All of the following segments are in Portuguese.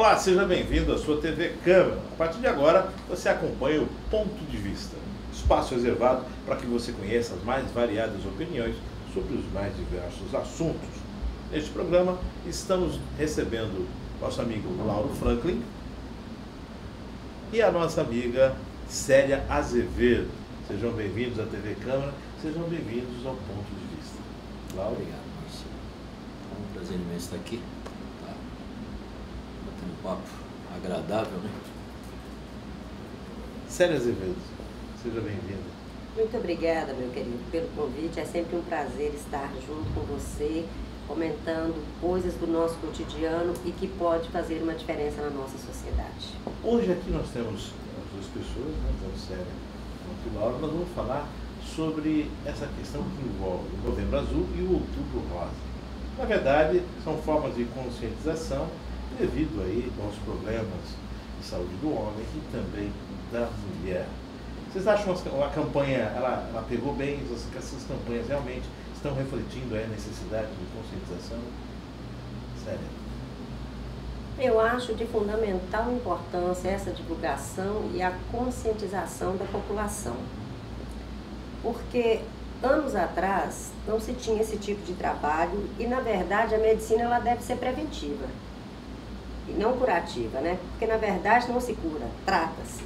Olá, seja bem-vindo à sua TV Câmara. A partir de agora, você acompanha o Ponto de Vista, espaço reservado para que você conheça as mais variadas opiniões sobre os mais diversos assuntos. Neste programa, estamos recebendo nosso amigo Lauro Franklin e a nossa amiga Célia Azevedo. Sejam bem-vindos à TV Câmara, sejam bem-vindos ao Ponto de Vista. Lauro. Obrigado, Márcio. É um prazer imenso estar aqui. Tá batendo um papo agradável, né? Célia Azevedo, seja bem-vinda. Muito obrigada, meu querido, pelo convite. É sempre um prazer estar junto com você, comentando coisas do nosso cotidiano e que pode fazer uma diferença na nossa sociedade. Hoje aqui nós temos as duas pessoas, né? Então, Célia e Lauro, nós vamos falar sobre essa questão que envolve o Novembro Azul e o Outubro Rosa. Na verdade, são formas de conscientização devido aí aos problemas de saúde do homem e também da mulher. Vocês acham que a campanha, ela pegou bem, que essas campanhas realmente estão refletindo a necessidade de conscientização? Sério? Eu acho de fundamental importância essa divulgação e a conscientização da população. Porque anos atrás não se tinha esse tipo de trabalho e, na verdade, a medicina ela deve ser preventiva e não curativa, né? Porque, na verdade, não se cura, trata-se.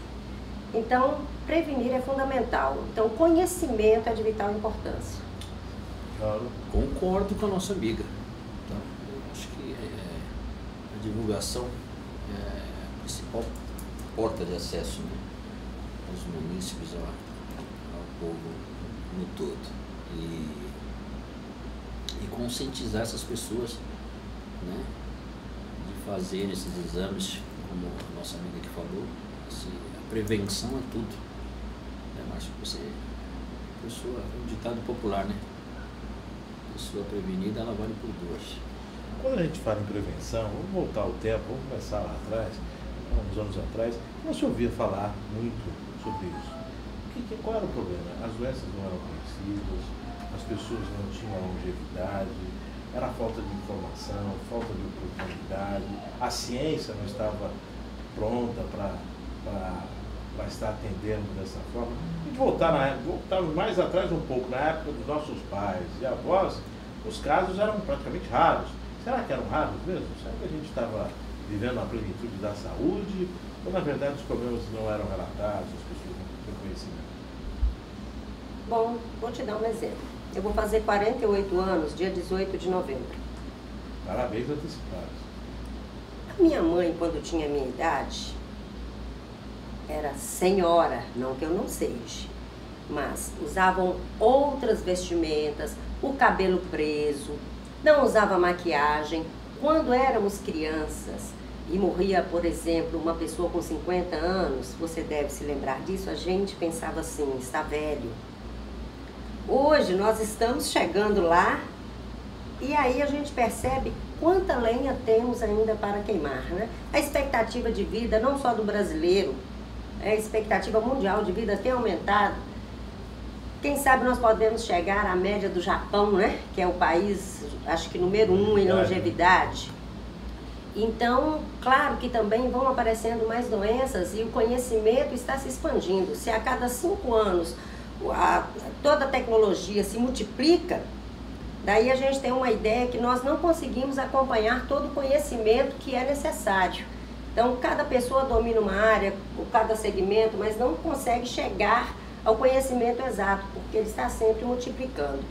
Então, prevenir é fundamental. Então, conhecimento é de vital importância. Claro. Concordo com a nossa amiga. Tá? Eu acho que a divulgação é a principal porta de acesso, né, aos munícipes, ao povo no todo. E conscientizar essas pessoas, né, de fazer esses exames, como a nossa amiga que falou. Assim, a prevenção é tudo. Márcio, você, pessoa, é um ditado popular, né? Pessoa prevenida, ela vale por duas. Quando a gente fala em prevenção, vamos voltar ao tempo, vamos começar lá atrás, uns anos atrás, não se ouvia falar muito sobre isso. Qual era o problema? As doenças não eram conhecidas, as pessoas não tinham longevidade, era falta de informação, falta de oportunidade, a ciência não estava pronta para estar atendendo dessa forma. E voltar mais atrás um pouco, na época dos nossos pais e avós, os casos eram praticamente raros. Será que eram raros mesmo? Será que a gente estava vivendo a plenitude da saúde? Ou, na verdade, os problemas não eram relatados, as pessoas não tinham conhecimento? Bom, vou te dar um exemplo. Eu vou fazer 48 anos, dia 18 de novembro. Parabéns antecipados. A minha mãe, quando tinha a minha idade, era senhora, não que eu não seja, mas usavam outras vestimentas, o cabelo preso, não usava maquiagem. Quando éramos crianças e morria, por exemplo, uma pessoa com 50 anos, você deve se lembrar disso, a gente pensava assim, está velho. Hoje nós estamos chegando lá e aí a gente percebe quanta lenha temos ainda para queimar, né? A expectativa de vida, não só do brasileiro, a expectativa mundial de vida tem aumentado. Quem sabe nós podemos chegar à média do Japão, né? Que é o país, acho que número 1 em longevidade. Então, claro que também vão aparecendo mais doenças e o conhecimento está se expandindo. Se a cada 5 anos toda a tecnologia se multiplica, daí a gente tem uma ideia que nós não conseguimos acompanhar todo o conhecimento que é necessário. Então, cada pessoa domina uma área, cada segmento, mas não consegue chegar ao conhecimento exato, porque ele está sempre multiplicando.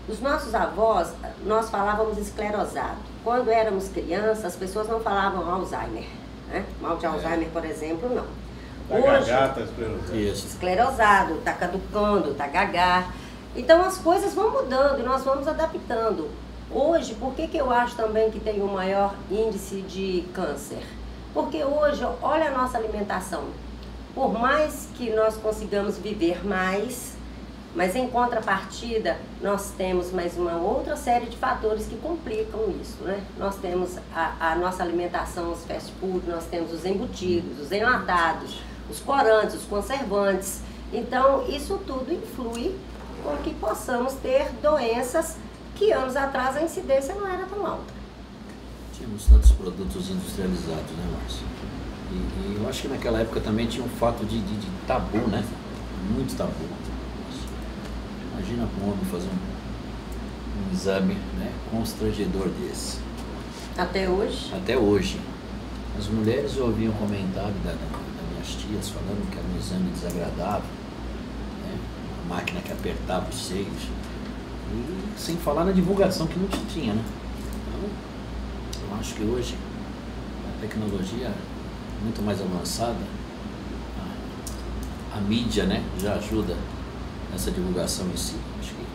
Os nossos avós, nós falávamos esclerosado. Quando éramos crianças, as pessoas não falavam Alzheimer, né? Mal de Alzheimer, por exemplo, não. Hoje, tá esclerosado. Isso. Esclerosado, está caducando, está gagá. Então, as coisas vão mudando e nós vamos adaptando. Hoje, por que eu acho também que tem um maior índice de câncer? Porque hoje, olha a nossa alimentação. Por mais que nós consigamos viver mais, mas em contrapartida, nós temos mais uma outra série de fatores que complicam isso, né? Nós temos a nossa alimentação, os fast food, nós temos os embutidos, os enlatados, os corantes, os conservantes. Então, isso tudo influi com que possamos ter doenças que anos atrás a incidência não era tão alta. tínhamos tantos produtos industrializados, né, Márcio? E eu acho que naquela época também tinha um fato de tabu, né? Muito tabu. Imagina um homem fazer um exame, né, constrangedor desse. Até hoje? Até hoje. As mulheres ouviam comentário das minhas tias falando que era um exame desagradável, né? A máquina que apertava os seios. E sem falar na divulgação que não tinha, né? Então, eu acho que hoje a tecnologia é muito mais avançada, a mídia, né, já ajuda nessa divulgação em si. Acho que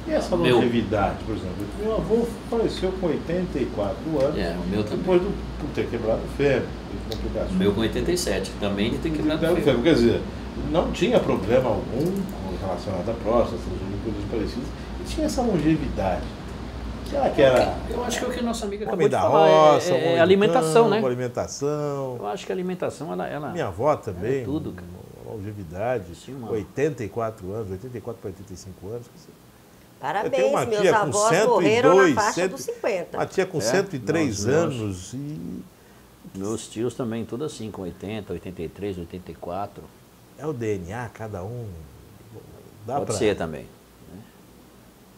E essa longevidade, por exemplo? Meu avô faleceu com 84 anos. o meu também. Depois por ter quebrado o fêmur, de complicações. O meu com 87, também de ter quebrado o fêmur. Quer dizer, não tinha problema algum relacionado à próstata, coisas parecidas, e tinha essa longevidade. Será que era... Eu acho que é o que a nossa amiga acabou homem de da falar, roça, é alimentação, né? Alimentação. Eu acho que a alimentação, ela Minha avó também, tudo, cara. longevidade, 84 anos, 84 para 85 anos. Eu tenho uma Parabéns, tia meus com avós 102, morreram na faixa dos 50. Uma tia com 103 não, anos e... Meus tios também, tudo assim, com 80, 83, 84. É o DNA, cada um... Pode ser também. Né?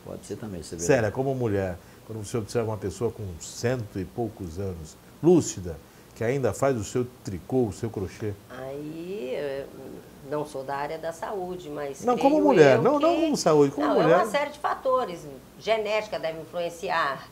Pode ser também. Você vê. Sério, como mulher, quando você observa uma pessoa com 100 e poucos anos, lúcida, que ainda faz o seu tricô, o seu crochê. Aí, não sou da área da saúde, mas Não, creio como mulher, eu não que... como saúde, como não, mulher. É uma série de fatores. Genética deve influenciar,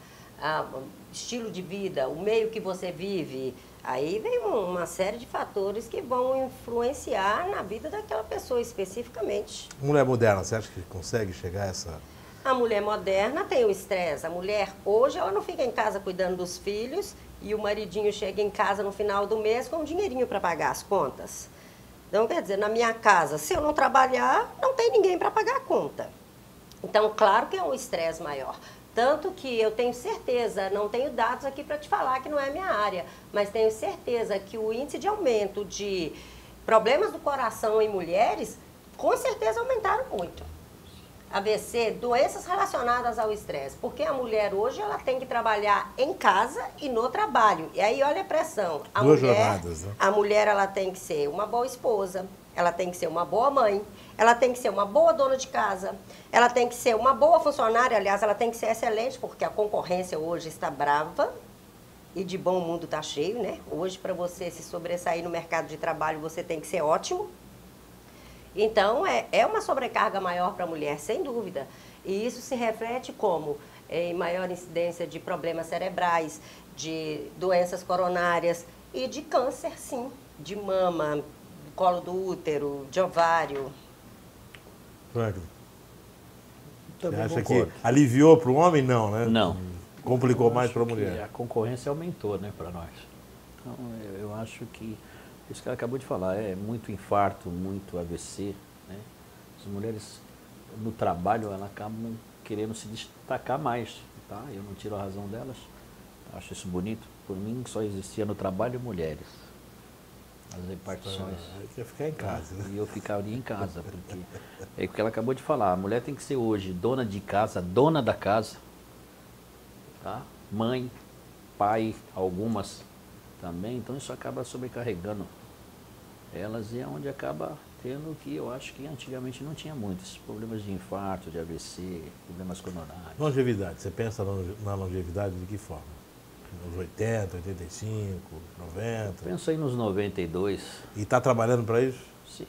estilo de vida, o meio que você vive. Aí vem uma série de fatores que vão influenciar na vida daquela pessoa especificamente. Mulher moderna, você acha que consegue chegar a essa... A mulher moderna tem o estresse. A mulher hoje, ela não fica em casa cuidando dos filhos e o maridinho chega em casa no final do mês com um dinheirinho para pagar as contas. Então, quer dizer, na minha casa, se eu não trabalhar, não tem ninguém para pagar a conta. Então, claro que é um estresse maior. Tanto que eu tenho certeza, não tenho dados aqui para te falar que não é minha área, mas tenho certeza que o índice de aumento de problemas do coração em mulheres, com certeza aumentaram muito. AVC, doenças relacionadas ao estresse, porque a mulher hoje ela tem que trabalhar em casa e no trabalho. E aí olha a pressão. Duas jornadas, né? A mulher ela tem que ser uma boa esposa, ela tem que ser uma boa mãe, ela tem que ser uma boa dona de casa, ela tem que ser uma boa funcionária, aliás, ela tem que ser excelente, porque a concorrência hoje está brava e de bom o mundo está cheio, né? Hoje, para você se sobressair no mercado de trabalho, você tem que ser ótimo. Então, é uma sobrecarga maior para a mulher, sem dúvida. E isso se reflete como? Em maior incidência de problemas cerebrais, de doenças coronárias e de câncer, sim, de mama, colo do útero, de ovário. Franklin, você Também acha concordo. que aliviou para o homem? Não, né? Não. Complicou Eu mais acho para a que mulher. A concorrência aumentou, né, para nós. Então, eu acho que isso que ela acabou de falar, é muito infarto, muito AVC, né? As mulheres no trabalho, elas acabam querendo se destacar mais, tá? Eu não tiro a razão delas, acho isso bonito. Por mim, só existia no trabalho mulheres. As repartições. Quer ficar em casa, né? E eu ficaria em casa, porque é o que ela acabou de falar, a mulher tem que ser hoje dona de casa, dona da casa, tá? Mãe, pai, algumas também, então isso acaba sobrecarregando elas e é onde acaba tendo o que eu acho que antigamente não tinha muito, esses problemas de infarto, de AVC, problemas coronários. Longevidade, você pensa na longevidade de que forma? Nos 80, 85, 90? Penso aí nos 92. E está trabalhando para isso? Sim.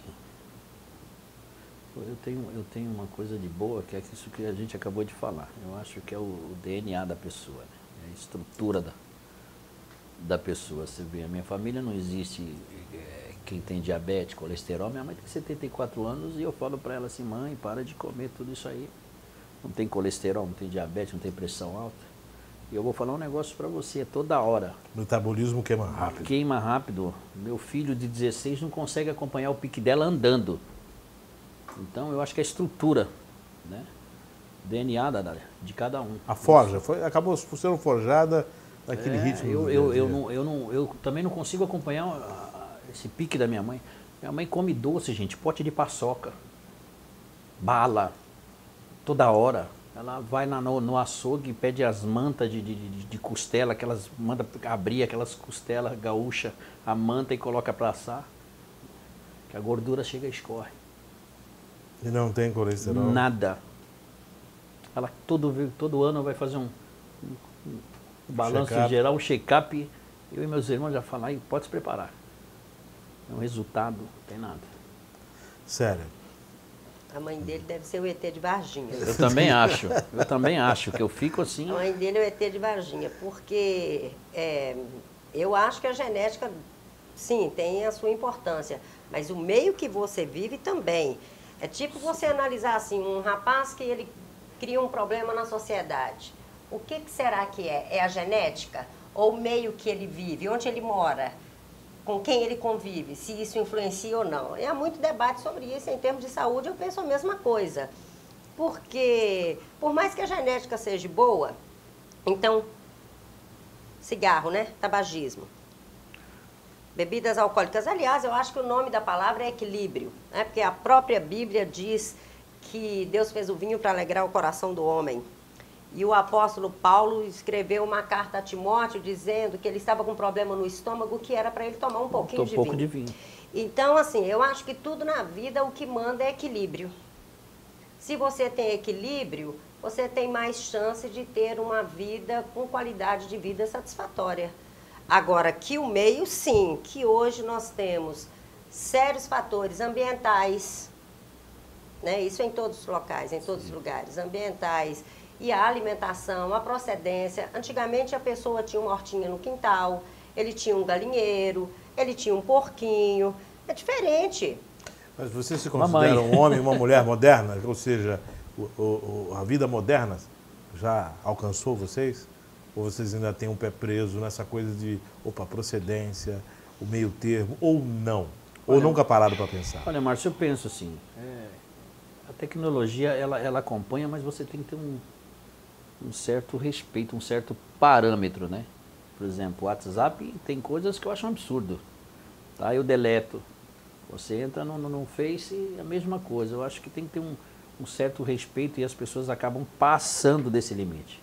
Eu tenho uma coisa de boa, que é isso que a gente acabou de falar. Eu acho que é o DNA da pessoa, né? É a estrutura da pessoa. Você vê, a minha família não existe quem tem diabetes, colesterol. Minha mãe tem 74 anos e eu falo para ela assim, mãe, para de comer tudo isso aí. Não tem colesterol, não tem diabetes, não tem pressão alta. E eu vou falar um negócio para você, toda hora. O metabolismo queima rápido. Queima rápido. Meu filho de 16 não consegue acompanhar o pique dela andando. Então, eu acho que a estrutura, né? DNA de cada um. A forja, acabou sendo forjada naquele ritmo. Eu também não consigo acompanhar esse pique da minha mãe. Minha mãe come doce, gente, pote de paçoca, bala, toda hora. Ela vai no açougue e pede as mantas de costela, aquelas manda abrir aquelas costelas gaúcha, a manta e coloca para assar. Que a gordura chega e escorre. E não tem colesterol? Nada. Ela todo ano vai fazer um balanço geral, um check-up. Eu e meus irmãos já falam, aí pode se preparar. É um resultado, não tem nada. Sério. A mãe dele deve ser o ET de Varginha. Eu também acho, que eu fico assim... A mãe dele é o ET de Varginha, porque eu acho que a genética, sim, tem a sua importância, mas o meio que você vive também. É tipo você analisar assim, um rapaz que ele cria um problema na sociedade. O que será que é? É a genética? Ou o meio que ele vive? Onde ele mora? Com quem ele convive? Se isso influencia ou não? E há muito debate sobre isso. Em termos de saúde, eu penso a mesma coisa. Porque, por mais que a genética seja boa, então, cigarro, né? Tabagismo. Bebidas alcoólicas. Aliás, eu acho que o nome da palavra é equilíbrio, né? Porque a própria Bíblia diz que Deus fez o vinho para alegrar o coração do homem. E o apóstolo Paulo escreveu uma carta a Timóteo dizendo que ele estava com um problema no estômago, que era para ele tomar um pouquinho de vinho. Então, assim, eu acho que tudo na vida o que manda é equilíbrio. Se você tem equilíbrio, você tem mais chance de ter uma vida com qualidade de vida satisfatória. Agora, que o meio, sim, que hoje nós temos sérios fatores ambientais, né? Isso em todos os locais, em todos os lugares, ambientais, e a alimentação, a procedência. Antigamente a pessoa tinha uma hortinha no quintal, ele tinha um galinheiro, ele tinha um porquinho, é diferente. Mas você se considera um homem e uma mulher moderna? Ou seja, a vida moderna já alcançou vocês? Ou vocês ainda têm um pé preso nessa coisa de, procedência, o meio termo, ou não? Ou nunca pararam para pensar? Olha, Márcio, eu penso assim, a tecnologia, ela acompanha, mas você tem que ter um certo respeito, um certo parâmetro, né? Por exemplo, o WhatsApp tem coisas que eu acho um absurdo, tá? Eu deleto. Você entra no Face, é a mesma coisa. Eu acho que tem que ter um certo respeito e as pessoas acabam passando desse limite,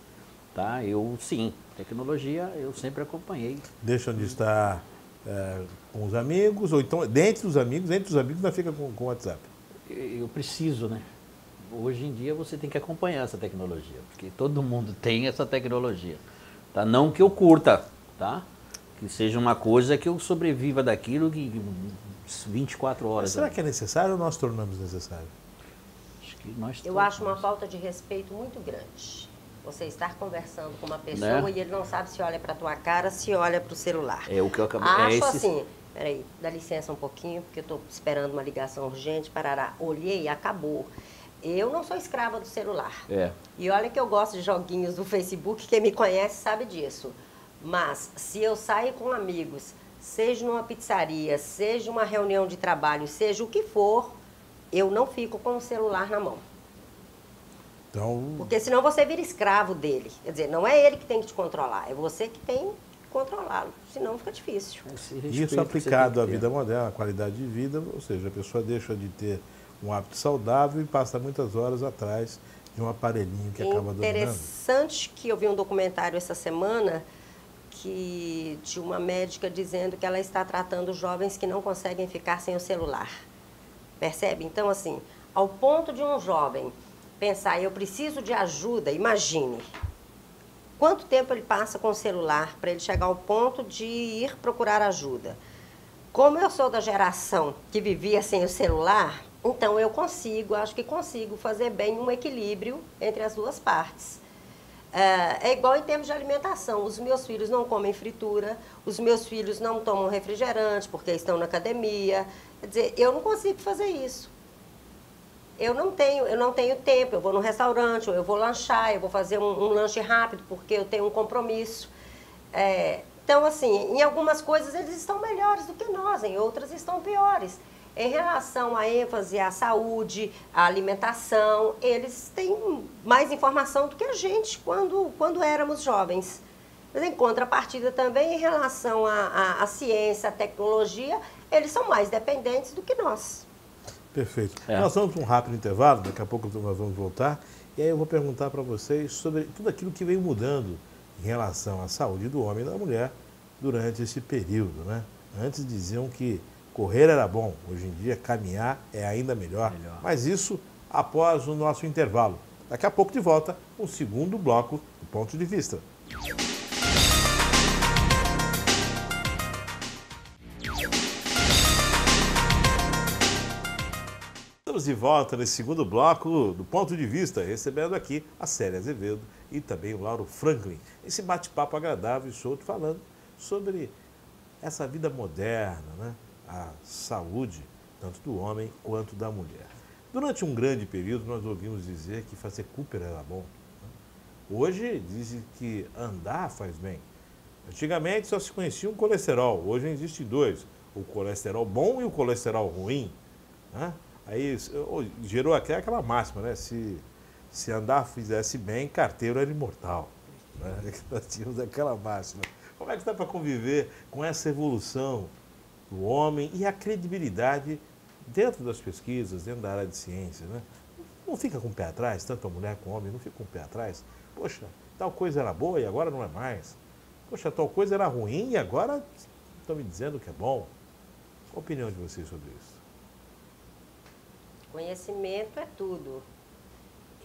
tá? Eu, sim, tecnologia eu sempre acompanhei. Deixam de estar com os amigos, ou então entre os amigos ainda fica com o WhatsApp. Eu preciso, né? Hoje em dia você tem que acompanhar essa tecnologia, porque todo mundo tem essa tecnologia, tá? Não que eu curta, tá? Que seja uma coisa que eu sobreviva daquilo que 24 horas. Mas será que é necessário ou nós tornamos necessário? Acho que nós Eu acho uma falta de respeito muito grande. Você estar conversando com uma pessoa, né? E ele não sabe se olha para a tua cara, se olha para o celular. É o que eu acabei... Acho assim... Peraí, dá licença um pouquinho, porque eu estou esperando uma ligação urgente, parará. Olhei, acabou. Eu não sou escrava do celular. E olha que eu gosto de joguinhos do Facebook, quem me conhece sabe disso. Mas, se eu saio com amigos, seja numa pizzaria, seja uma reunião de trabalho, seja o que for, eu não fico com o celular na mão. Então... Porque senão você vira escravo dele. Quer dizer, não é ele que tem que te controlar, é você que tem controlá-lo, senão fica difícil. Isso aplicado à vida moderna, à qualidade de vida, ou seja, a pessoa deixa de ter um hábito saudável e passa muitas horas atrás de um aparelhinho que acaba dominando. Interessante que eu vi um documentário essa semana de uma médica dizendo que ela está tratando jovens que não conseguem ficar sem o celular. Percebe? Então, assim, ao ponto de um jovem pensar, eu preciso de ajuda, imagine. Quanto tempo ele passa com o celular para ele chegar ao ponto de ir procurar ajuda? Como eu sou da geração que vivia sem o celular, então eu acho que consigo fazer bem um equilíbrio entre as duas partes. É igual em termos de alimentação. Os meus filhos não comem fritura, os meus filhos não tomam refrigerante porque estão na academia. Quer dizer, eu não consigo fazer isso. Eu não tenho tempo, eu vou no restaurante, ou eu vou lanchar, eu vou fazer um lanche rápido, porque eu tenho um compromisso. Então, assim, em algumas coisas eles estão melhores do que nós, em outras estão piores. Em relação à ênfase à saúde, à alimentação, eles têm mais informação do que a gente quando éramos jovens. Mas, em contrapartida também, em relação à ciência, à tecnologia, eles são mais dependentes do que nós. Perfeito. Nós vamos para um rápido intervalo, daqui a pouco nós vamos voltar E aí eu vou perguntar para vocês sobre tudo aquilo que vem mudando em relação à saúde do homem e da mulher durante esse período, né? Antes diziam que correr era bom, hoje em dia caminhar é ainda melhor. Mas isso após o nosso intervalo. Daqui a pouco de volta, o segundo bloco do Ponto de Vista. Estamos de volta nesse segundo bloco do Ponto de Vista, recebendo aqui a Célia Azevedo e também o Lauro Franklin. Esse bate-papo agradável e solto falando sobre essa vida moderna, né? A saúde, tanto do homem quanto da mulher. Durante um grande período, nós ouvimos dizer que fazer Cooper era bom. Hoje, dizem que andar faz bem. Antigamente só se conhecia um colesterol, hoje existem dois. O colesterol bom e o colesterol ruim. Né? Aí gerou até aquela máxima, né? Se andar fizesse bem, carteiro era imortal. Né? Nós tínhamos aquela máxima. Como é que dá para conviver com essa evolução do homem e a credibilidade dentro das pesquisas, dentro da área de ciência, né? Não fica com o pé atrás, tanto a mulher como o homem, não fica com o pé atrás. Poxa, tal coisa era boa e agora não é mais. Poxa, tal coisa era ruim e agora estão me dizendo que é bom. Qual a opinião de vocês sobre isso? Conhecimento é tudo.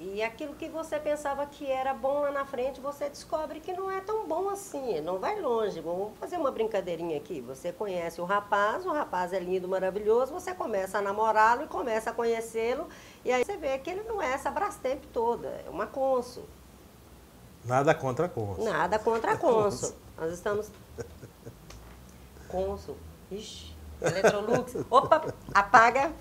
E aquilo que você pensava que era bom lá na frente, você descobre que não é tão bom assim, não vai longe. Vamos fazer uma brincadeirinha aqui. Você conhece o rapaz é lindo, maravilhoso, você começa a namorá-lo e começa a conhecê-lo, e aí você vê que ele não é essa Brastemp toda, é uma Consul. Nada contra a Consul. Nada contra a Consul. Nós estamos... Consul. Ixi. Electrolux, opa, apaga.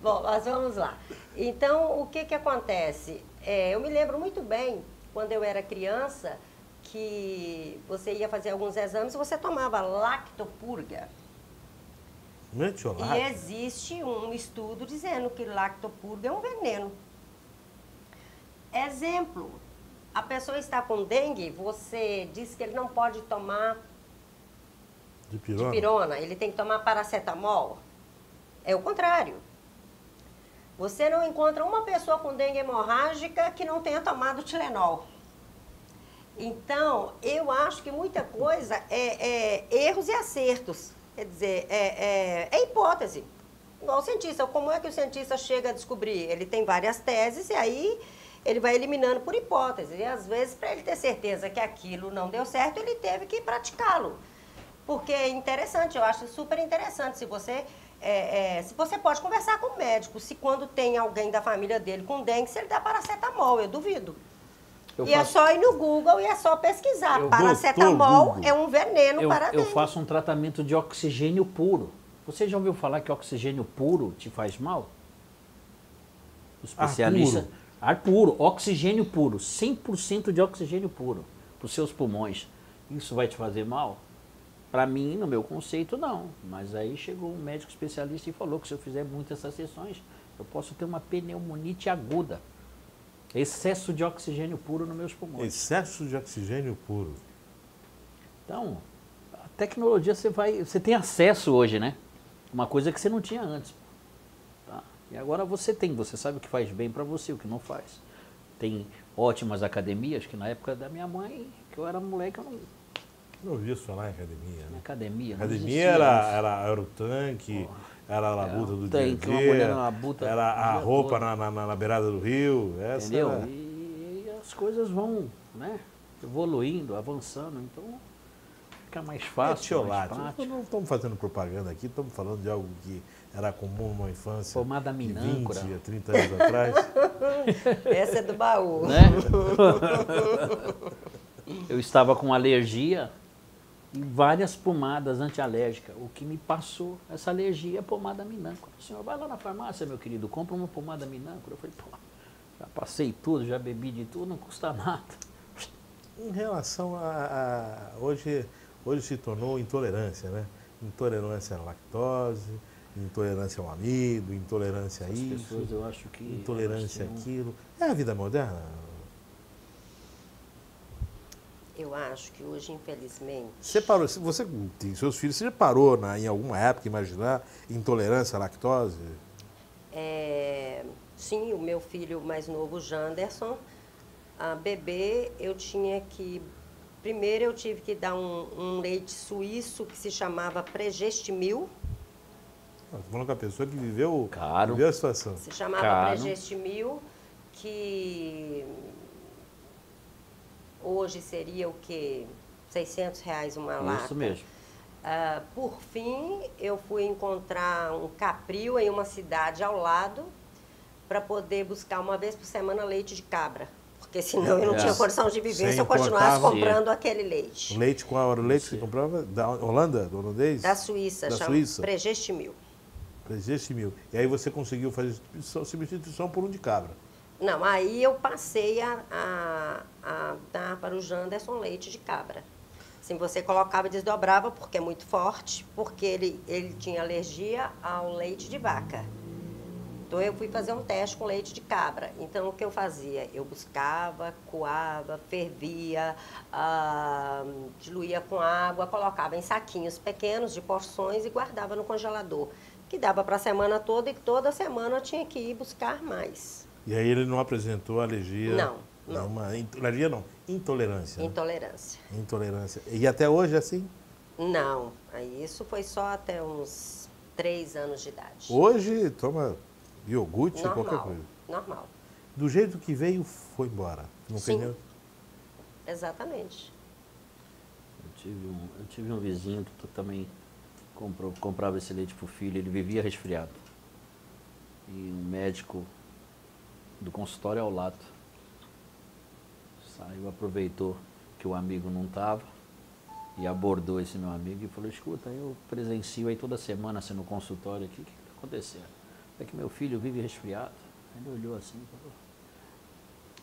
Bom, nós vamos lá. Então, o que acontece? Eu me lembro muito bem, quando eu era criança, que você ia fazer alguns exames e você tomava lactopurga. Metiolate? E existe um estudo dizendo que lactopurga é um veneno. Exemplo, a pessoa está com dengue, você diz que ele não pode tomar dipirona, ele tem que tomar paracetamol. É o contrário. Você não encontra uma pessoa com dengue hemorrágica que não tenha tomado Tilenol. Então, eu acho que muita coisa é erros e acertos. Quer dizer, é hipótese. Igual o cientista. Como é que o cientista chega a descobrir? Ele tem várias teses e aí ele vai eliminando por hipótese. E às vezes, para ele ter certeza que aquilo não deu certo, ele teve que praticá-lo. Porque é interessante, eu acho super interessante. Se você pode conversar com o médico, se quando tem alguém da família dele com dengue, se ele dá paracetamol, eu duvido. É só ir no Google e é só pesquisar. Paracetamol é um veneno para dengue. Eu faço um tratamento de oxigênio puro. Você já ouviu falar que oxigênio puro te faz mal? O especialista... Ar puro, oxigênio puro, 100% de oxigênio puro para os seus pulmões. Isso vai te fazer mal? Para mim, no meu conceito, não. Mas aí chegou um médico especialista e falou que se eu fizer muitas essas sessões, eu posso ter uma pneumonite aguda. Excesso de oxigênio puro nos meus pulmões. Excesso de oxigênio puro. Então, a tecnologia você tem acesso hoje, né? Uma coisa que você não tinha antes. Tá? E agora você sabe o que faz bem para você, o que não faz. Tem ótimas academias, que na época da minha mãe, que eu era moleque, eu não ouvi isso falar em academia, né? Academia era o tanque, era a labuta do dia a dia, era a roupa na beirada do rio. Entendeu? E as coisas vão, né, evoluindo, avançando, então fica mais fácil, mais prático. Não estamos fazendo propaganda aqui, estamos falando de algo que era comum numa infância pomada de minâncora. 20 a 30 anos atrás. Essa é do baú. Né? Eu estava com alergia e várias pomadas antialérgicas. O que me passou essa alergia é pomada minâncora. O senhor vai lá na farmácia, meu querido, compra uma pomada minâncora. Eu falei, pô, já passei tudo, já bebi de tudo, não custa nada. Em relação hoje se tornou intolerância, né? Intolerância à lactose, intolerância ao amido, intolerância a isso, pessoas, eu acho que intolerância àquilo. É a vida moderna? Eu acho que hoje, infelizmente... Você parou, se você tem seus filhos, você já parou em alguma época imaginar intolerância à lactose? Sim, o meu filho mais novo, Janderson, bebê, eu tinha que... Primeiro eu tive que dar um leite suíço que se chamava Pregestimil. Estou falando com a pessoa que viveu a situação. Se chamava Pregestimil, que hoje seria o quê? R$600 uma lata. Isso mesmo. Por fim, eu fui encontrar um Capril em uma cidade ao lado para poder buscar uma vez por semana leite de cabra. Porque senão eu não tinha condição de viver se eu continuasse comprando aquele leite. O leite, qual era o leite que você comprava? Da Holanda? Do holandês? Da Suíça, chama Pregestimil. Pregestimil. E aí você conseguiu fazer substituição por um de cabra. Não, aí eu passei a dar para o Janderson leite de cabra. Assim, você colocava e desdobrava, porque é muito forte, porque ele tinha alergia ao leite de vaca. Então, eu fui fazer um teste com leite de cabra. Então, o que eu fazia? Eu buscava, coava, fervia, diluía com água, colocava em saquinhos pequenos de porções e guardava no congelador, que dava para a semana toda e toda semana eu tinha que ir buscar mais. E aí ele não apresentou alergia? Não. Alergia não, intolerância. Intolerância. Né? Intolerância. E até hoje é assim? Não, isso foi só até uns 3 anos de idade. Hoje toma iogurte, qualquer coisa. Normal. Do jeito que veio, foi embora. Não Sim, tem... exatamente. Eu tive um vizinho que também comprava esse leite pro filho, ele vivia resfriado. E um médico do consultório ao lado saiu, aproveitou que o amigo não estava e abordou esse meu amigo e falou: escuta, eu presencio aí toda semana assim no consultório aqui, o que está acontecendo? É que meu filho vive resfriado. Ele olhou assim e falou: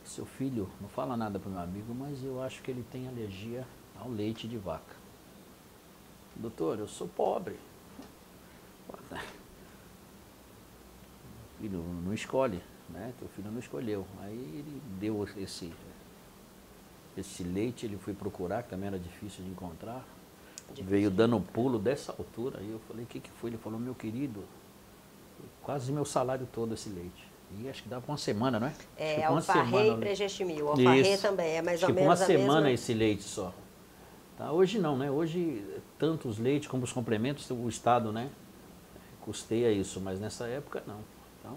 seu filho não fala nada para o meu amigo, mas eu acho que ele tem alergia ao leite de vaca. Doutor, eu sou pobre. Meu filho não escolhe, né? Teu filho não escolheu. Aí ele deu esse leite, ele foi procurar, que também era difícil de encontrar. Veio dando um pulo dessa altura. Aí eu falei: o que foi? Ele falou: meu querido, quase meu salário todo esse leite. E acho que dava uma semana, não é? É, alfarré e Pregestimil. Alfarré também é mais ou menos uma semana esse leite só. Tá? Hoje não, né? Hoje, tanto os leites como os complementos, o Estado, né, custeia isso, mas nessa época não. Então,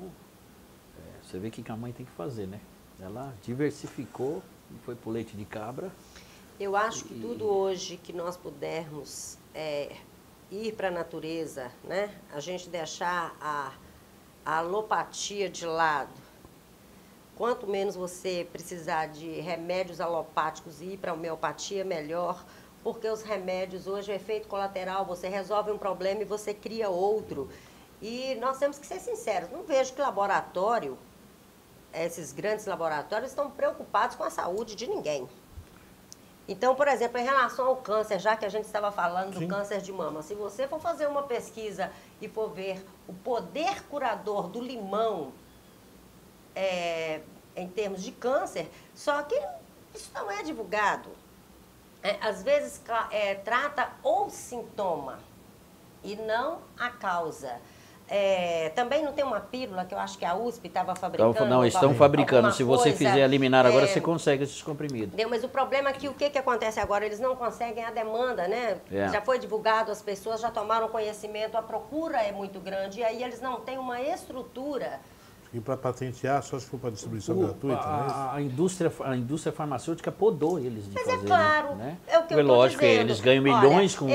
você vê o que a mãe tem que fazer, né? Ela diversificou e foi pro leite de cabra. Eu acho que tudo hoje que nós pudermos ir para a natureza, né? A gente deixar a alopatia de lado. Quanto menos você precisar de remédios alopáticos e ir para a homeopatia, melhor, porque os remédios hoje, o efeito colateral, você resolve um problema e você cria outro. E nós temos que ser sinceros, não vejo que laboratório, esses grandes laboratórios, estão preocupados com a saúde de ninguém. Então, por exemplo, em relação ao câncer, já que a gente estava falando do câncer de mama, se você for fazer uma pesquisa e for ver o poder curador do limão em termos de câncer, só que isso não é divulgado. Às vezes trata o sintoma e não a causa. Também não tem uma pílula que eu acho que a USP estava fabricando? Não, estão fabricando. Se você fizer eliminar agora, você consegue esses comprimidos. Mas o problema é que o que acontece agora? Eles não conseguem a demanda, né? Já foi divulgado, as pessoas já tomaram conhecimento, a procura é muito grande, e aí eles não têm uma estrutura. E para patentear, só se for para distribuição gratuita, não é isso? A indústria farmacêutica podou eles de fazer. Mas é claro, né? É o que eu estou lógico, dizendo. Eles ganham milhões com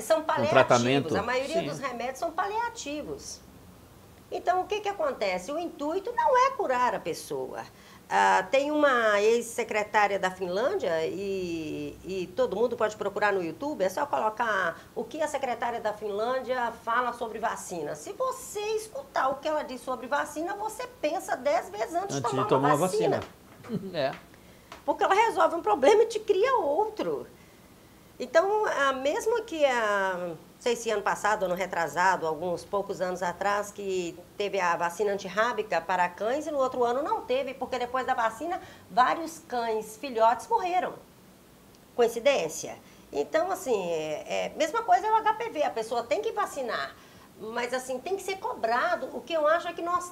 são paliativos, tratamento. A maioria dos remédios são paliativos. Então, o que acontece? O intuito não é curar a pessoa. Tem uma ex-secretária da Finlândia, e todo mundo pode procurar no YouTube, é só colocar o que a secretária da Finlândia fala sobre vacina. Se você escutar o que ela diz sobre vacina, você pensa 10 vezes antes de tomar uma vacina. Porque ela resolve um problema e te cria outro. Então, mesmo que não sei se ano passado, ano retrasado, alguns poucos anos atrás, que teve a vacina antirrábica para cães e no outro ano não teve, porque depois da vacina, vários cães filhotes morreram. Coincidência? Então, assim, mesma coisa é o HPV, a pessoa tem que vacinar, mas assim, tem que ser cobrado. O que eu acho é que nós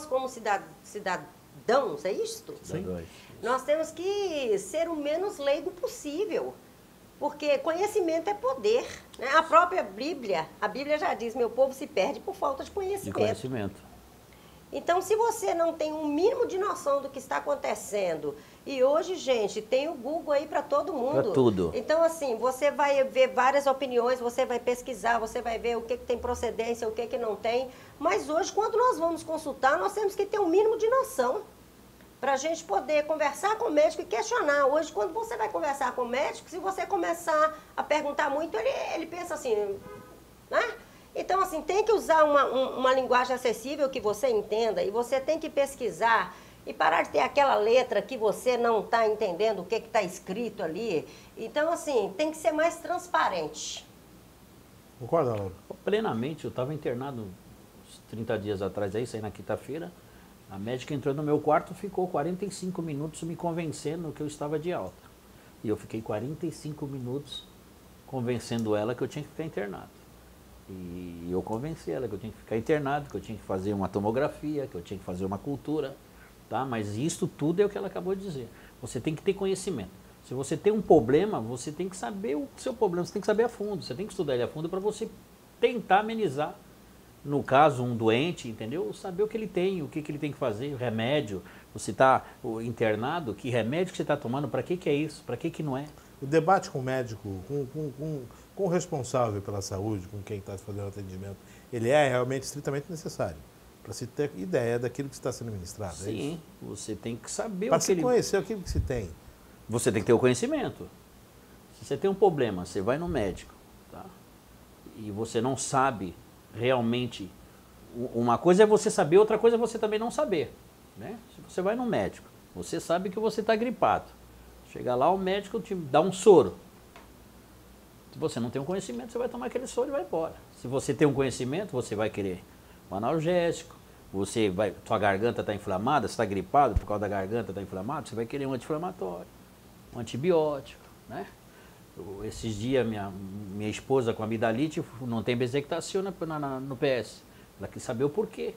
como cidadãos, é isto? Sim. Nós temos que ser o menos leigo possível. Porque conhecimento é poder. Né? A própria Bíblia, a Bíblia já diz, meu povo se perde por falta de conhecimento. De conhecimento. Então, se você não tem um mínimo de noção do que está acontecendo, e hoje, gente, tem o Google aí para todo mundo. Para tudo. Então, assim, você vai ver várias opiniões, você vai pesquisar, você vai ver o que tem procedência, o que não tem. Mas hoje, quando nós vamos consultar, nós temos que ter um mínimo de noção para a gente poder conversar com o médico e questionar. Hoje, quando você vai conversar com o médico, se você começar a perguntar muito, ele pensa assim, né? Então, assim, tem que usar uma linguagem acessível que você entenda e você tem que pesquisar e parar de ter aquela letra que você não está entendendo o que está escrito ali. Então, assim, tem que ser mais transparente. Concorda, Laura? Plenamente. Eu estava internado uns 30 dias atrás, aí, saí na quinta-feira. A médica entrou no meu quarto, ficou 45 minutos me convencendo que eu estava de alta. E eu fiquei 45 minutos convencendo ela que eu tinha que ficar internado. E eu convenci ela que eu tinha que ficar internado, que eu tinha que fazer uma tomografia, que eu tinha que fazer uma cultura, tá? Mas isso tudo é o que ela acabou de dizer. Você tem que ter conhecimento. Se você tem um problema, você tem que saber o seu problema, você tem que saber a fundo, você tem que estudar ele a fundo para você tentar amenizar. No caso, um doente, entendeu? Saber o que ele tem, o que ele tem que fazer, o remédio. Você está internado, que remédio que você está tomando, para que é isso, para que não é? O debate com o médico, com o responsável pela saúde, com quem está fazendo o atendimento, ele é realmente estritamente necessário para se ter ideia daquilo que está sendo ministrado. Sim, é você tem que saber para o que se ele... conhecer aquilo que se tem. Você tem que ter o conhecimento. Se você tem um problema, você vai no médico, tá? E você não sabe realmente... Uma coisa é você saber, outra coisa é você também não saber, né? Se você vai no médico, você sabe que você está gripado. Chega lá, o médico te dá um soro. Se você não tem um conhecimento, você vai tomar aquele soro e vai embora. Se você tem um conhecimento, você vai querer um analgésico, sua garganta está inflamada, você está gripado por causa da garganta está inflamada, você vai querer um anti-inflamatório, um antibiótico, né? Esses dias, minha esposa com amidalite não tem bezetacil no PS. Ela quis saber o porquê.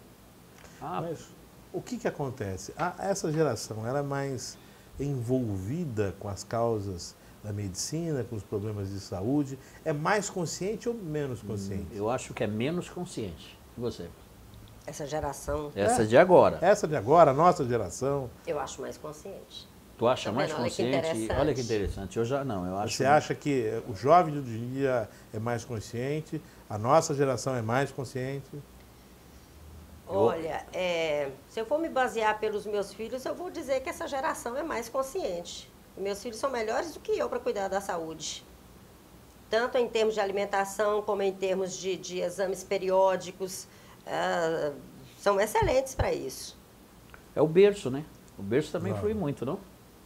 Mas o que acontece? Essa geração ela é mais envolvida com as causas da medicina, com os problemas de saúde, é mais consciente ou menos consciente? Eu acho que é menos consciente. E você? Essa geração... Essa de agora. Essa de agora, a nossa geração. Eu acho mais consciente. Tu acha mais Olha que consciente? interessante. Olha que interessante. Eu já não, eu acho... Você acha que o jovem de hoje em dia é mais consciente, a nossa geração é mais consciente? Olha, se eu for me basear pelos meus filhos, eu vou dizer que essa geração é mais consciente. Meus filhos são melhores do que eu para cuidar da saúde. Tanto em termos de alimentação, como em termos de exames periódicos. São excelentes para isso. É o berço, né? O berço também influi muito, não?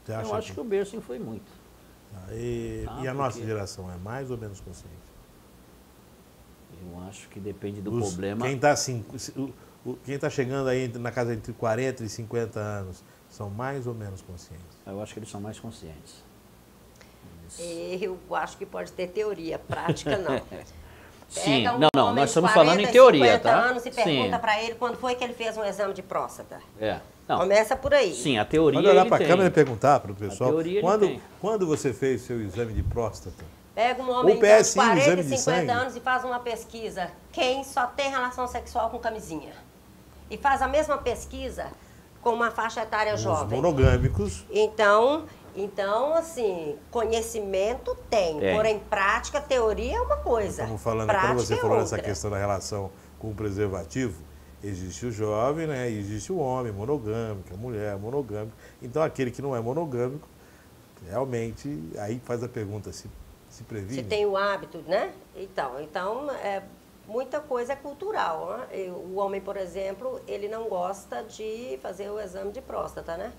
Você acha Eu acho que o berço influi muito. E a nossa geração é mais ou menos consciente? Eu acho que depende do problema. Quem está chegando aí na casa entre 40 e 50 anos são mais ou menos conscientes? Eu acho que eles são mais conscientes. Eu acho que pode ter teoria, prática não. Sim, Pega não, nós estamos 40, falando em teoria, 50 tá? anos e pergunta para ele quando foi que ele fez um exame de próstata. Não. Começa por aí. Sim, a teoria pode olhar ele para a tem. câmera e perguntar para o pessoal. A teoria Quando você fez seu exame de próstata? Pega um homem O de PSI, 40 exame e de 50 sangue. anos e faz uma pesquisa. Quem só tem relação sexual com camisinha? E faz a mesma pesquisa com uma faixa etária Os jovem. monogâmicos. Então, assim, conhecimento tem, porém prática, teoria é uma coisa. Estamos falando, prática quando você é falou outra. nessa questão da relação com o preservativo, existe o jovem, né? E existe o homem monogâmico, a mulher monogâmica. Então, aquele que não é monogâmico, realmente, aí faz a pergunta, se previne? Se tem o hábito, né? Então muita coisa é cultural. Né? O homem, por exemplo, ele não gosta de fazer o exame de próstata, né?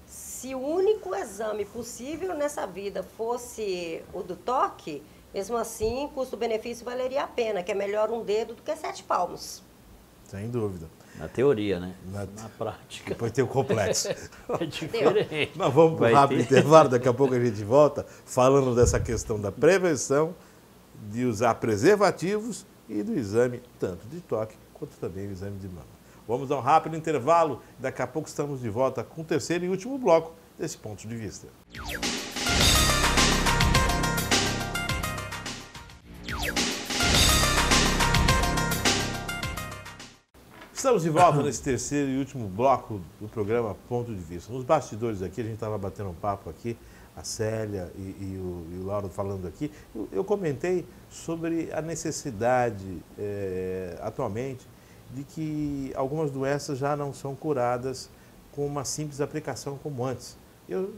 Se o único exame possível nessa vida fosse o do toque, mesmo assim, custo-benefício valeria a pena, que é melhor um dedo do que 7 palmos. Sem dúvida. Na teoria, né? Na prática. Depois tem o complexo. É diferente. Nós vamos para um rápido intervalo, daqui a pouco a gente volta falando dessa questão da prevenção, de usar preservativos e do exame tanto de toque quanto também o exame de mama. Vamos a um rápido intervalo, daqui a pouco estamos de volta com o terceiro e último bloco desse ponto de vista. Estamos de volta nesse terceiro e último bloco do programa Ponto de Vista. Nos bastidores aqui, a gente estava batendo um papo aqui, a Célia e o Lauro falando aqui. Eu comentei sobre a necessidade, atualmente, de que algumas doenças já não são curadas com uma simples aplicação como antes. Eu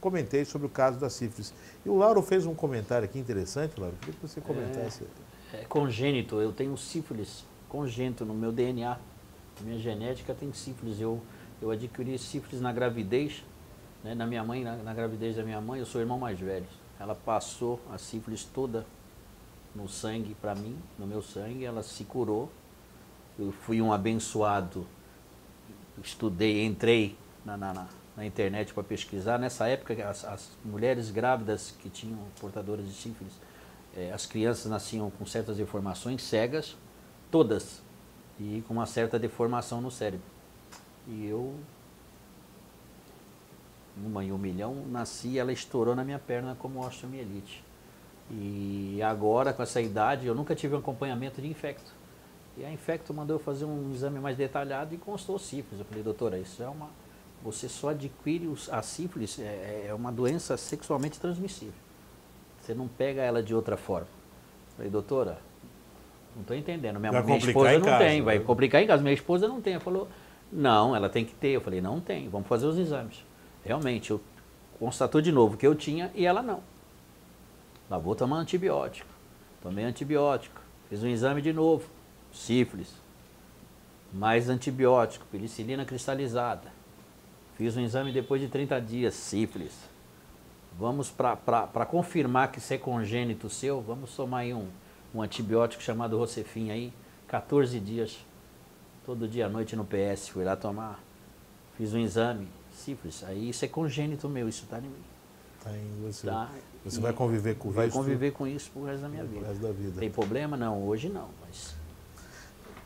comentei sobre o caso da sífilis. E o Lauro fez um comentário aqui interessante, Lauro. Queria que você comentasse. É congênito, eu tenho sífilis congênito no meu DNA. Minha genética tem sífilis. Eu adquiri sífilis na gravidez, né, na minha mãe, na gravidez da minha mãe. Eu sou o irmão mais velho. Ela passou a sífilis toda no sangue para mim, no meu sangue. Ela se curou. Eu fui um abençoado. Estudei, entrei na internet para pesquisar. Nessa época, as mulheres grávidas que tinham portadoras de sífilis, as crianças nasciam com certas deformações, cegas, todas, e com uma certa deformação no cérebro. E eu, uma em 1 milhão, nasci e ela estourou na minha perna como osteomielite. E agora, com essa idade, eu nunca tive um acompanhamento de infecto. E a infecto mandou eu fazer um exame mais detalhado e constou sífilis. Eu falei, doutora, isso é uma... Você só adquire a sífilis, é uma doença sexualmente transmissível. Você não pega ela de outra forma. Eu falei, doutora, não estou entendendo. Minha esposa não tem, vai complicar em casa. Minha esposa não tem. Ela falou, não, ela tem que ter. Eu falei, não tem, vamos fazer os exames. Realmente, eu constatou de novo que eu tinha e ela não. Lá vou tomar antibiótico. Tomei antibiótico. Fiz um exame de novo. Sífilis. Mais antibiótico. Penicilina cristalizada. Fiz um exame depois de 30 dias. Sífilis. Vamos para confirmar que isso é congênito seu, vamos tomar aí um antibiótico chamado Rocefin aí, 14 dias, todo dia à noite no PS, fui lá tomar, fiz um exame, sífilis, aí isso é congênito meu, isso está em mim. Tá em você. Tá, você vai conviver com isso? Vai conviver com isso pro resto da minha vida. Resto da vida. Tem problema? Não, hoje não, mas...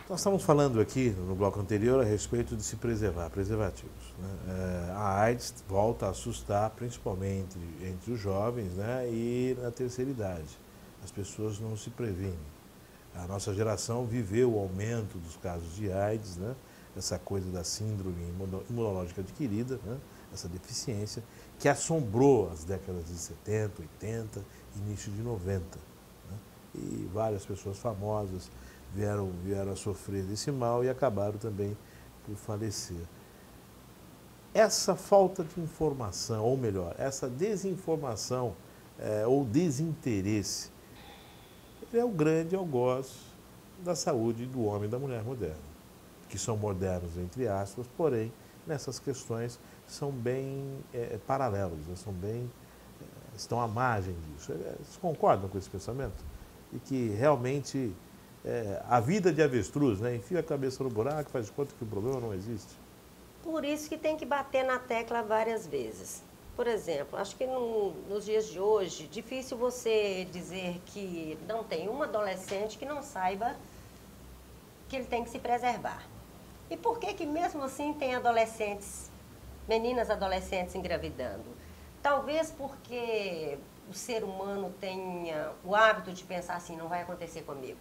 Nós estamos falando aqui, no bloco anterior, a respeito de se preservar, preservativos. Né? A AIDS volta a assustar, principalmente entre os jovens, né? E na terceira idade. As pessoas não se previnem. A nossa geração viveu o aumento dos casos de AIDS, né? Essa coisa da síndrome imunológica adquirida, né? Essa deficiência, que assombrou as décadas de 70, 80, início de 90. Né? E várias pessoas famosas vieram a sofrer desse mal e acabaram também por falecer. Essa falta de informação, ou melhor, essa desinformação ou desinteresse, ele é o grande algoz da saúde do homem e da mulher moderna, que são modernos, entre aspas, porém, nessas questões são bem paralelos, né? Estão à margem disso. Vocês concordam com esse pensamento? E que realmente... a vida de avestruz, né? Enfia a cabeça no buraco, faz de conta que o problema não existe. Por isso que tem que bater na tecla várias vezes. Por exemplo, acho que nos dias de hoje, difícil você dizer que não tem um adolescente que não saiba que ele tem que se preservar. E por que mesmo assim tem adolescentes, meninas adolescentes engravidando? Talvez porque o ser humano tenha o hábito de pensar assim, não vai acontecer comigo.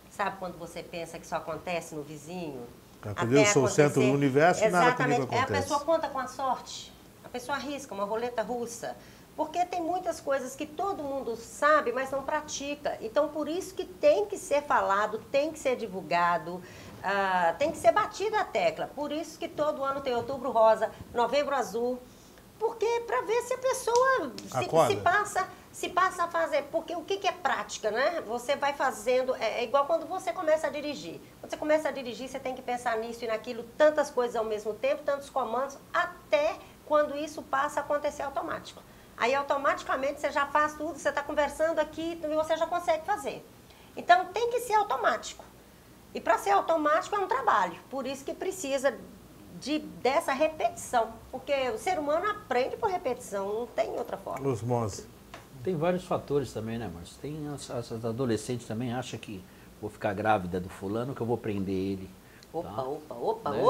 Sabe quando você pensa que só acontece no vizinho? Quando eu sou o centro do universo, nada comigo acontece. A pessoa conta com a sorte, a pessoa arrisca uma roleta russa. Porque tem muitas coisas que todo mundo sabe, mas não pratica. Então, por isso que tem que ser falado, tem que ser divulgado, tem que ser batida a tecla. Por isso que todo ano tem Outubro Rosa, Novembro Azul. Porque para ver se a pessoa se passa a fazer. Porque o que é prática, né? Você vai fazendo, é igual quando você começa a dirigir. Quando você começa a dirigir, você tem que pensar nisso e naquilo, tantas coisas ao mesmo tempo, tantos comandos, até quando isso passa a acontecer automático. Aí automaticamente você já faz tudo, você está conversando aqui e você já consegue fazer. Então tem que ser automático. E para ser automático é um trabalho. Por isso que precisa dessa repetição. Porque o ser humano aprende por repetição, não tem outra forma. Os monstros. Tem vários fatores também, né, Márcio? Tem as adolescentes também acham que vou ficar grávida do fulano, que eu vou prender ele. Opa, né?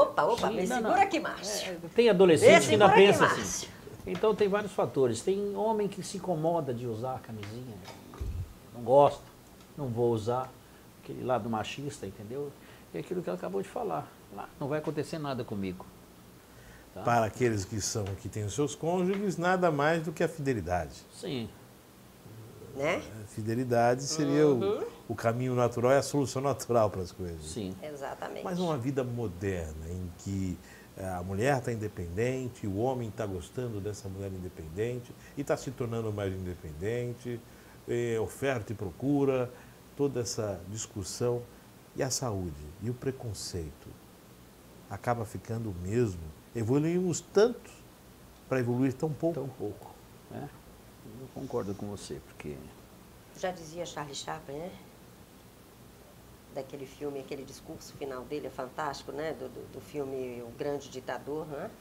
Me segura aqui, Márcio. Tem adolescentes que ainda pensam assim. Então tem vários fatores. Tem homem que se incomoda de usar a camisinha, não gosta, não vou usar, aquele lado machista, entendeu? E aquilo que ela acabou de falar, não vai acontecer nada comigo. Tá? Para aqueles que têm os seus cônjuges, nada mais do que a fidelidade. Sim. Né? A fidelidade seria o caminho natural, é a solução natural para as coisas. Sim. Exatamente. Mas uma vida moderna, em que a mulher está independente, o homem está gostando dessa mulher independente e está se tornando mais independente, oferta e procura, toda essa discussão. E a saúde e o preconceito acaba ficando o mesmo. Evoluímos tanto para evoluir tão pouco. Tão pouco. Né? Eu concordo com você, porque... Já dizia Charlie Chaplin, né? Daquele filme, aquele discurso final dele é fantástico, né? Do filme O Grande Ditador, né?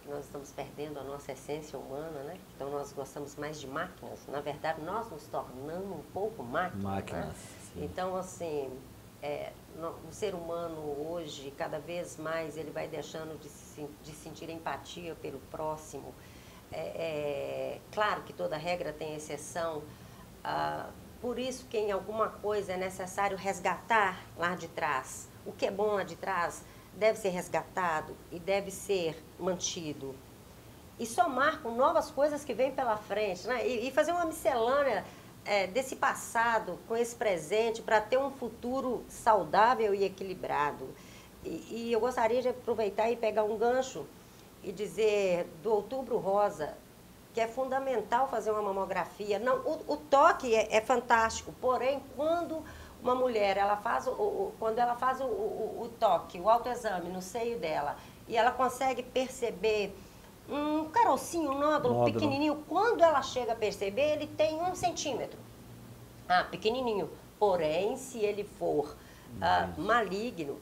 Nós estamos perdendo a nossa essência humana, né? Então nós gostamos mais de máquinas. Na verdade, nós nos tornamos um pouco máquinas. Né? Então, assim, o ser humano hoje, cada vez mais, ele vai deixando de sentir empatia pelo próximo. Claro que toda regra tem exceção. Por isso que em alguma coisa é necessário resgatar lá de trás. O que é bom lá de trás deve ser resgatado e deve ser mantido. E somar com novas coisas que vêm pela frente, né? E fazer uma miscelânea desse passado com esse presente para ter um futuro saudável e equilibrado. E eu gostaria de aproveitar e pegar um gancho e dizer do Outubro Rosa, que é fundamental fazer uma mamografia. Não, o toque é fantástico, porém, quando uma mulher quando ela faz o toque, o autoexame no seio dela, e ela consegue perceber um carocinho, um nódulo pequenininho, quando ela chega a perceber, ele tem 1 centímetro. Pequenininho. Porém, se ele for maligno,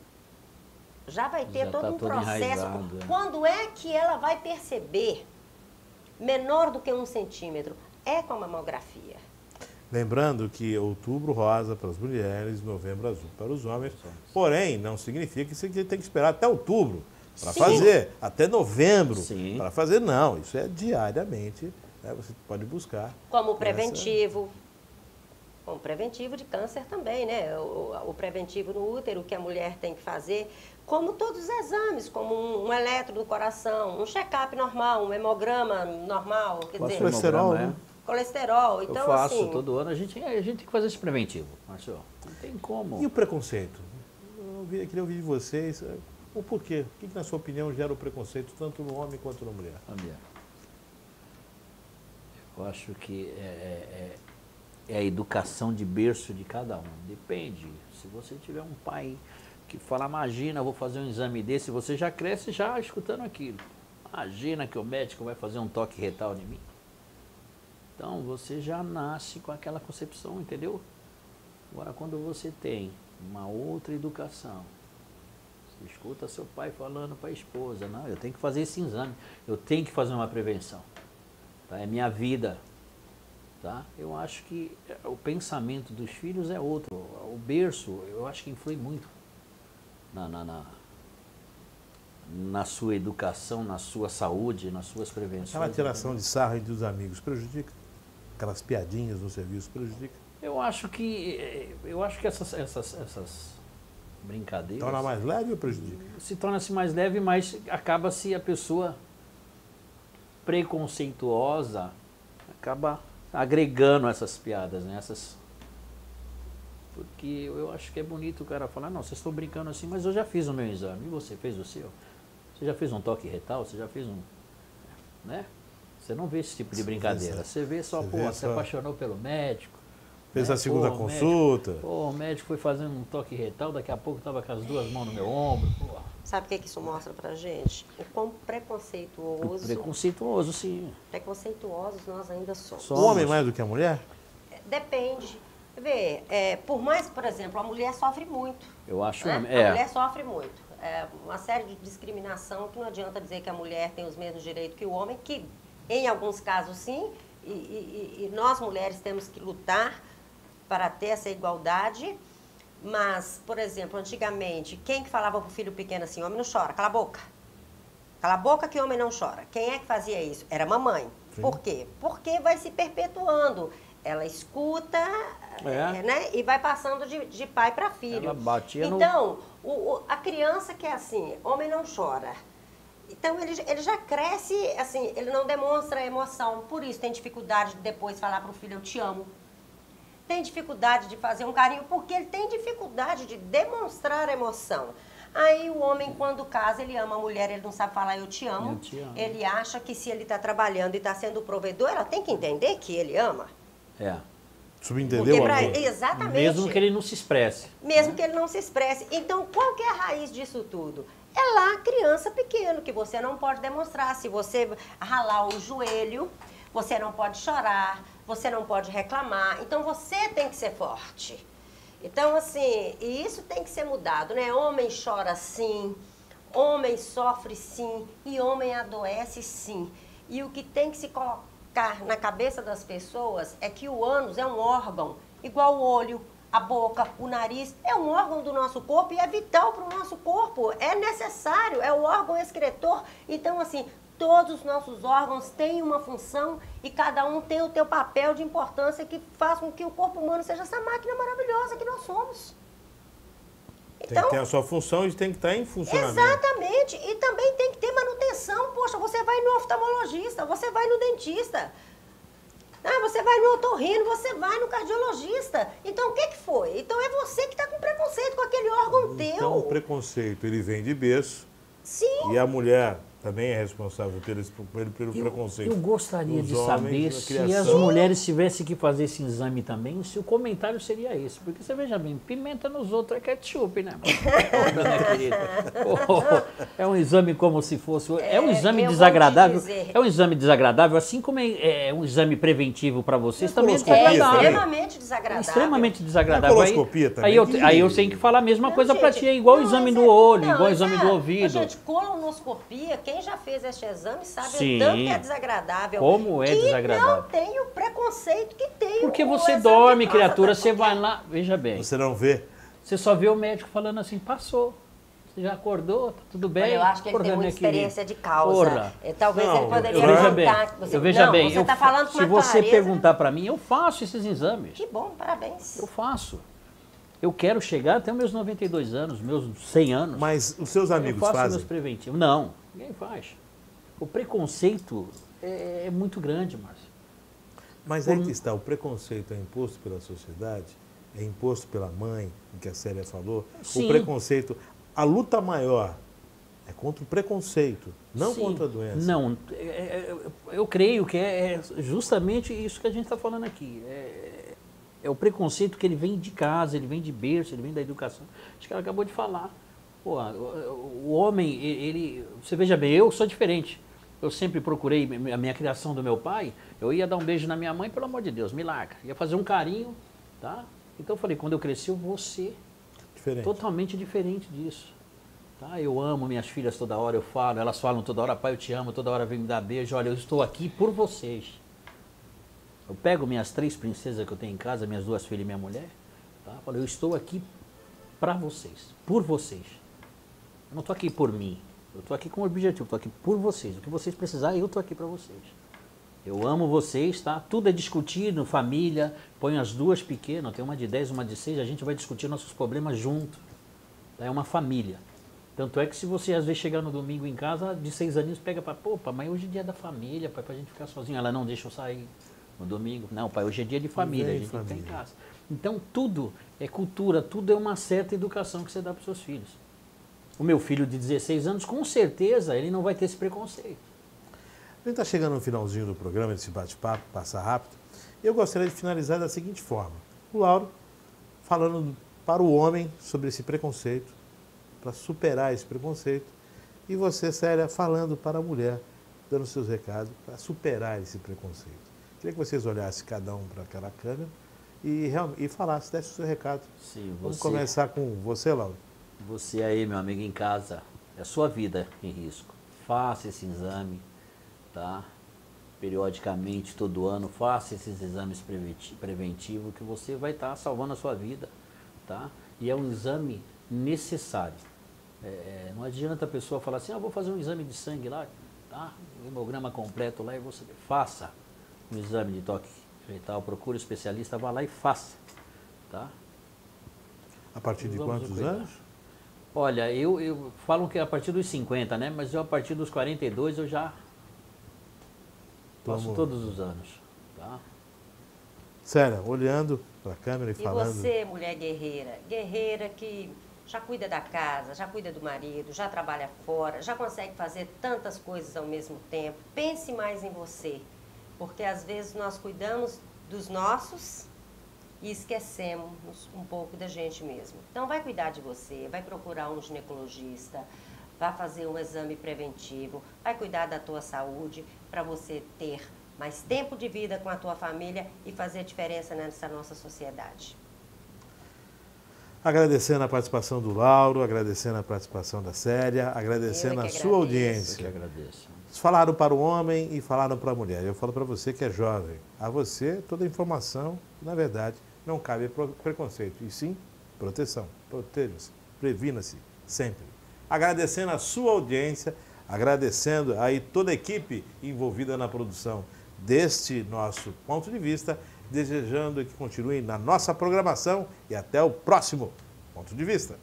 já vai ter todo um processo. Quando é que ela vai perceber menor do que 1 centímetro? É com a mamografia. Lembrando que Outubro Rosa para as mulheres, Novembro Azul para os homens. Porém, não significa que você tem que esperar até outubro para fazer, até novembro para fazer. Não, isso é diariamente. Né? Você pode buscar. Como preventivo. Como preventivo de câncer também, né? O preventivo no útero que a mulher tem que fazer. Como todos os exames, como um eletro do coração, um check-up normal, um hemograma normal. Quer dizer, colesterol, né? Colesterol. Então, eu faço assim, todo ano, a gente tem que fazer esse preventivo, Márcio. Não tem como. E o preconceito? Eu queria ouvir de vocês o porquê. O que, na sua opinião, gera o preconceito tanto no homem quanto na mulher? Eu acho que é a educação de berço de cada um. Depende. Se você tiver um pai que fala, imagina, eu vou fazer um exame desse, você já cresce já escutando aquilo. Imagina que o médico vai fazer um toque retal em mim. Então, você já nasce com aquela concepção, entendeu? Agora, quando você tem uma outra educação, você escuta seu pai falando para a esposa, não, eu tenho que fazer esse exame, eu tenho que fazer uma prevenção. Tá? É minha vida. Tá? Eu acho que o pensamento dos filhos é outro. O berço, eu acho que influi muito na sua educação, na sua saúde, nas suas prevenções. Aquela tiração de sarro entre os amigos prejudica? Aquelas piadinhas no serviço prejudica? Eu acho que essas brincadeiras... Torna mais leve ou prejudica? Se torna-se mais leve, mas acaba-se a pessoa preconceituosa, acaba agregando essas piadas, né? Porque eu acho que é bonito o cara falar, não, vocês estão brincando assim, mas eu já fiz o meu exame, e você fez o seu? Você já fez um toque retal? Você já fez um... né? Você não vê esse tipo de brincadeira. Você vê só, você apaixonou pelo médico. Fez a segunda consulta. O médico foi fazendo um toque retal, daqui a pouco estava com as 2 mãos no meu ombro. Sabe o que isso mostra pra gente? O quão preconceituoso... Preconceituoso, sim. Preconceituosos nós ainda somos. O homem mais do que a mulher? Depende. Vê, por mais, por exemplo, a mulher sofre muito. Eu acho... Né? A mulher sofre muito. Uma série de discriminação que não adianta dizer que a mulher tem os mesmos direitos que o homem, que em alguns casos sim, e nós mulheres temos que lutar para ter essa igualdade. Mas, por exemplo, antigamente, quem que falava para o filho pequeno assim, homem não chora, cala a boca. Cala a boca que homem não chora. Quem é que fazia isso? Era a mamãe. Sim. Por quê? Porque vai se perpetuando. Ela escuta, né? E vai passando de pai para filho. Ela batia no... Então, a criança que é assim, homem não chora. Então, ele já cresce, assim, ele não demonstra emoção. Por isso, tem dificuldade de depois falar para o filho, eu te amo. Tem dificuldade de fazer um carinho, porque ele tem dificuldade de demonstrar emoção. Aí o homem, quando casa, ele ama a mulher, ele não sabe falar eu te amo. Eu te amo. Ele acha que se ele está trabalhando e está sendo provedor, ela tem que entender que ele ama. É. Subentendeu, amor? Exatamente. Mesmo que ele não se expresse. Mesmo que ele não se expresse. Então, qual que é a raiz disso tudo? É lá a criança pequena, que você não pode demonstrar. Se você ralar o joelho, você não pode chorar, você não pode reclamar. Então, você tem que ser forte. Então, assim, e isso tem que ser mudado, né? Homem chora sim, homem sofre sim, e homem adoece sim. E o que tem que se colocar na cabeça das pessoas é que o ânus é um órgão, igual o olho, a boca, o nariz, é um órgão do nosso corpo e é vital para o nosso corpo, é necessário, é o órgão excretor. Então, assim, todos os nossos órgãos têm uma função e cada um tem o seu papel de importância que faz com que o corpo humano seja essa máquina maravilhosa que nós somos. Tem que ter a sua função e tem que estar em funcionamento. Exatamente. E também tem que ter manutenção. Poxa, você vai no oftalmologista, você vai no dentista, você vai no otorrino, você vai no cardiologista. Então, o que foi? Então, é você que está com preconceito com aquele órgão teu. Então, o preconceito, ele vem de berço. Sim. E a mulher também é responsável pelo preconceito. Eu gostaria dos de homens, saber da se criação. as mulheres tivessem que fazer esse exame também, se o comentário seria esse. Porque você veja bem, pimenta nos outros é ketchup, né? Minha querida. É um exame como se fosse... É um exame eu vou te desagradável. dizer. É um exame desagradável, assim como é um exame preventivo para vocês, também é coloscopia desagradável. Extremamente desagradável. Extremamente A desagradável. coloscopia também. Aí eu tenho que falar a mesma coisa para gente, ti, é igual o não, exame mas do olho, não, igual o mas exame do ouvido. Gente, colonoscopia, quem já fez este exame sabe Sim. o tanto que é desagradável. Como é desagradável. E não tem o preconceito que tem Porque o você exame dorme, de próstata, criatura, você porque- vai lá, veja bem, Você não vê? você só vê o médico falando assim, passou. Você já acordou, tá tudo bem? Olha, eu acho que ele Porra, tem muita minha querida. experiência de causa. Porra. Talvez Não, ele poderia eu veja bem, contar. eu veja bem, Você está falando com se uma você clareza. perguntar para mim, eu faço esses exames. Que bom, parabéns. Eu faço. Eu quero chegar até os meus 92 anos, meus 100 anos. Mas os seus eu amigos faço fazem? meus preventivos. Não, ninguém faz. O preconceito é muito grande, Márcio. Mas aí que está, o preconceito é imposto pela sociedade, é imposto pela mãe, o que a Célia falou. Sim. O preconceito, a luta maior é contra o preconceito, não Sim. contra a doença. Não, eu creio que é justamente isso que a gente está falando aqui. É o preconceito que ele vem de casa, ele vem de berço, ele vem da educação. Acho que ela acabou de falar. Pô, o homem, você veja bem, eu sou diferente. Eu sempre procurei, a minha criação do meu pai, eu ia dar um beijo na minha mãe, pelo amor de Deus, me larga. Ia fazer um carinho, tá? Então eu falei, quando eu cresci, eu vou ser Diferente. totalmente diferente disso. Tá? Eu amo minhas filhas toda hora, eu falo, elas falam toda hora, pai, eu te amo, toda hora vem me dar beijo. Olha, eu estou aqui por vocês. Eu pego minhas 3 princesas que eu tenho em casa, minhas 2 filhas e minha mulher, tá? Eu falo, eu estou aqui para vocês, por vocês. Eu não estou aqui por mim, eu estou aqui com um objetivo, estou aqui por vocês. O que vocês precisarem, eu estou aqui para vocês. Eu amo vocês, tá? Tudo é discutido, família, põe as 2 pequenas, tem uma de 10, uma de 6, a gente vai discutir nossos problemas junto. Tá? É uma família. Tanto é que se você às vezes chegar no domingo em casa, de 6 aninhos, pega para, pô, pai, mas hoje é dia da família, pai, pra gente ficar sozinho. Ela não deixa eu sair no domingo. Não, pai, hoje é dia de família, a gente tem que ficar em casa. Então tudo é cultura, tudo é uma certa educação que você dá para os seus filhos. O meu filho de 16 anos, com certeza, ele não vai ter esse preconceito. A gente está chegando no finalzinho do programa, desse bate-papo, passa rápido. Eu gostaria de finalizar da seguinte forma. O Lauro falando para o homem sobre esse preconceito, para superar esse preconceito. E você, Célia, falando para a mulher, dando seus recados para superar esse preconceito. Queria que vocês olhassem cada um para aquela câmera e falassem, desse o seu recado. Sim, Vamos você, começar com você, Lauro. você aí, meu amigo, em casa, é a sua vida em risco. Faça esse exame, tá? Periodicamente, todo ano, faça esses exames preventivos que você vai estar salvando a sua vida, tá? E é um exame necessário, Não adianta a pessoa falar assim, vou fazer um exame de sangue lá, tá? O hemograma completo lá e você faça um exame de toque retal, procure o especialista, vá lá e faça, tá? A partir de Vamos quantos cuidar. anos? Olha, eu falam que é a partir dos 50, né? Mas eu a partir dos 42 eu já faço todos os anos, tá? Célia, olhando para a câmera e falando... E você, mulher guerreira, guerreira que já cuida da casa, já cuida do marido, já trabalha fora, já consegue fazer tantas coisas ao mesmo tempo, pense mais em você, porque às vezes nós cuidamos dos nossos e esquecemos um pouco da gente mesmo. Então vai cuidar de você, vai procurar um ginecologista, vai fazer um exame preventivo, vai cuidar da tua saúde para você ter mais tempo de vida com a tua família e fazer diferença nessa nossa sociedade. Agradecendo a participação do Lauro, agradecendo a participação da Célia, agradecendo a sua audiência. Eu que agradeço. Eles falaram para o homem e falaram para a mulher. Eu falo para você que é jovem. A você, toda a informação, na verdade, não cabe preconceito, e sim proteção. Proteja-se, previna-se, sempre. Agradecendo a sua audiência, agradecendo aí toda a equipe envolvida na produção deste nosso ponto de vista, desejando que continue na nossa programação e até o próximo ponto de vista.